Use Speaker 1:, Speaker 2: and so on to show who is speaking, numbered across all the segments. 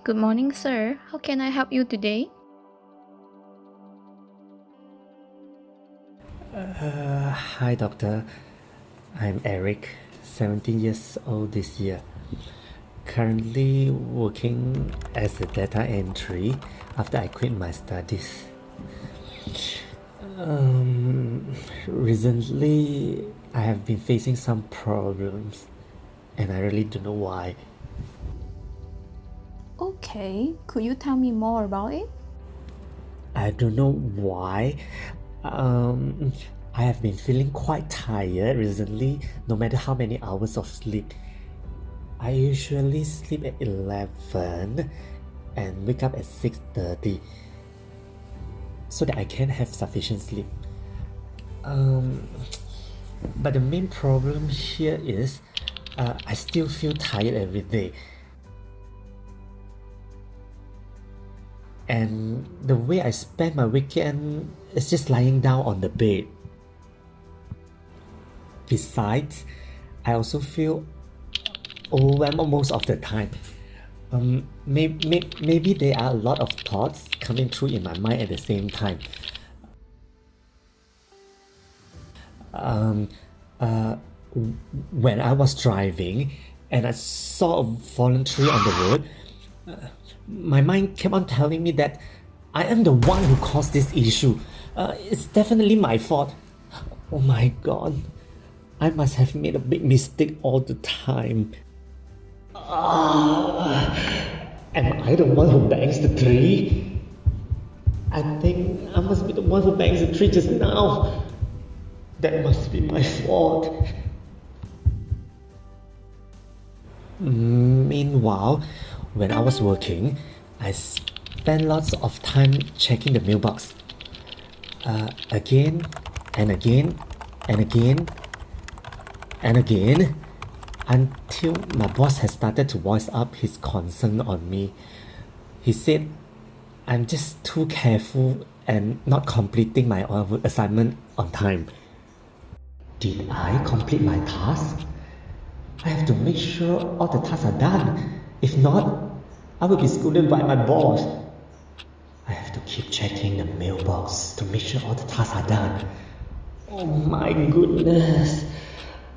Speaker 1: Good morning, sir. How can I help you today?
Speaker 2: Hi, doctor. I'm Eric, 17 years old this year. Currently working as a data entry after I quit my studies. Recently, I have been facing some problems and I really don't know why.
Speaker 1: Okay, could you tell me more about it?
Speaker 2: I don't know why. Um, I have been feeling quite tired recently, no matter how many hours of sleep. I usually sleep at 11 and wake up at 6:30 so that I can have sufficient sleep. But the main problem here is I still feel tired every day. And the way I spend my weekend is just lying down on the bed. Besides, I also feel overwhelmed most of the time. Maybe there are a lot of thoughts coming through in my mind at the same time. When I was driving and I saw a fallen tree on the road, my mind kept on telling me that I am the one who caused this issue. It's definitely my fault. Oh my god, I must have made a big mistake all the time. Am I the one who bangs the tree? I think I must be the one who bangs the tree just now. That must be my fault. Meanwhile, when I was working, I spent lots of time checking the mailbox. Again and again and again and again until my boss has started to voice up his concern on me. He said I'm just too careful and not completing my assignment on time. Did I complete my task? I have to make sure all the tasks are done. If not, I will be scolded by my boss. I have to keep checking the mailbox to make sure all the tasks are done. Oh my goodness.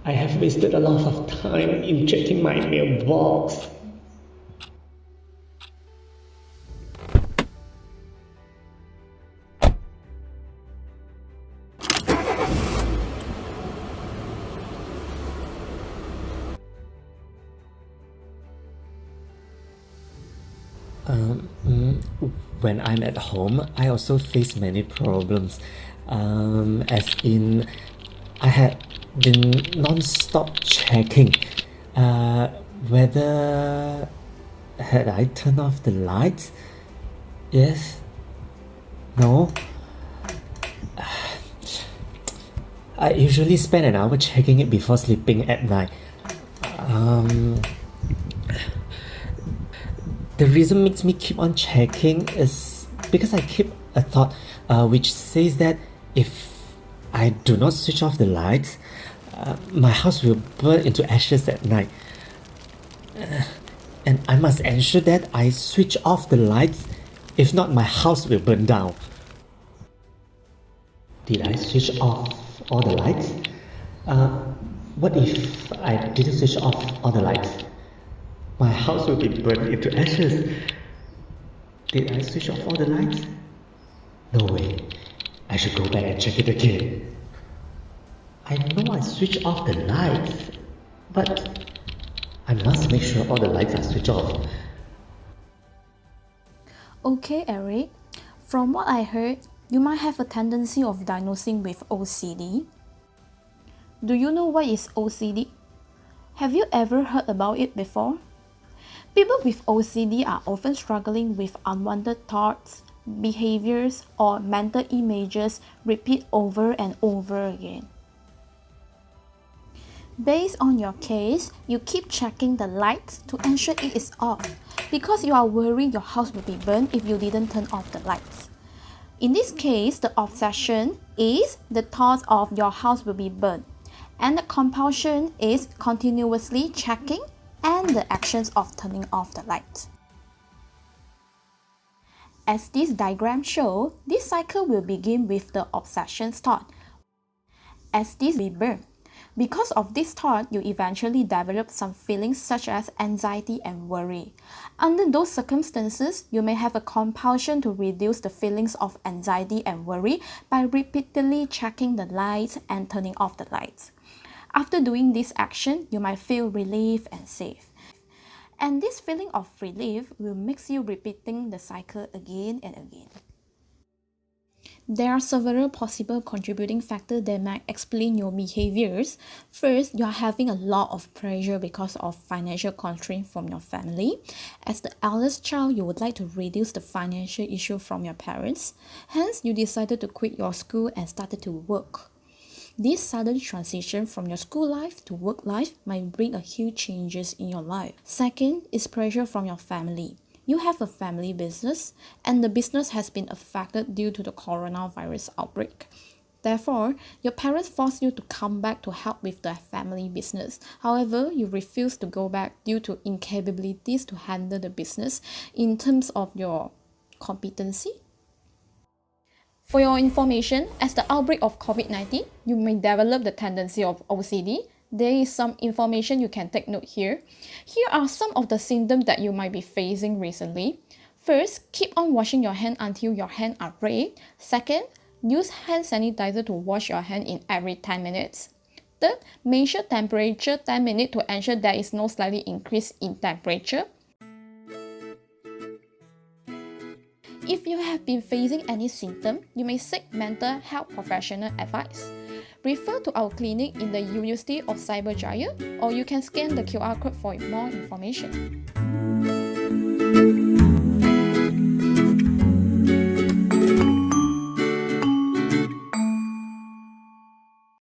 Speaker 2: I have wasted a lot of time in checking my mailbox. When I'm at home, I also face many problems. As in, I had been non-stop checking whether had I turned off the lights. Yes. No. I usually spend an hour checking it before sleeping at night. The reason makes me keep on checking is because I keep a thought which says that if I do not switch off the lights, my house will burn into ashes at night. And I must ensure that I switch off the lights, if not, my house will burn down. Did I switch off all the lights? What if I didn't switch off all the lights? My house will be burned into ashes. Did I switch off all the lights? No way. I should go back and check it again. I know I switched off the lights, but I must make sure all the lights are switched off.
Speaker 1: Okay, Eric. From what I heard, you might have a tendency of diagnosing with OCD. Do you know what is OCD? Have you ever heard about it before? People with OCD are often struggling with unwanted thoughts, behaviors, or mental images repeat over and over again. Based on your case, you keep checking the lights to ensure it is off because you are worried your house will be burned if you didn't turn off the lights. In this case, the obsession is the thought of your house will be burned, and the compulsion is continuously checking and the actions of turning off the lights. As this diagram shows, this cycle will begin with the obsession thought. As this rebirth, because of this thought, you eventually develop some feelings such as anxiety and worry. Under those circumstances, you may have a compulsion to reduce the feelings of anxiety and worry by repeatedly checking the lights and turning off the lights. After doing this action, you might feel relief and safe. And this feeling of relief will make you repeating the cycle again and again. There are several possible contributing factors that might explain your behaviors. First, you are having a lot of pressure because of financial constraints from your family. As the eldest child, you would like to reduce the financial issue from your parents. Hence, you decided to quit your school and started to work. This sudden transition from your school life to work life might bring a huge changes in your life. Second is pressure from your family. You have a family business, and the business has been affected due to the coronavirus outbreak. Therefore, your parents force you to come back to help with the family business. However, you refuse to go back due to incapabilities to handle the business in terms of your competency. For your information, as the outbreak of COVID-19, you may develop the tendency of OCD. There is some information you can take note here. Here are some of the symptoms that you might be facing recently. First, keep on washing your hands until your hands are red. Second, use hand sanitizer to wash your hands in every 10 minutes. Third, measure temperature 10 minutes to ensure there is no slightly increase in temperature. If you have been facing any symptom, you may seek mental health professional advice. Refer to our clinic in the University of Cyberjaya, or you can scan the QR code for more information.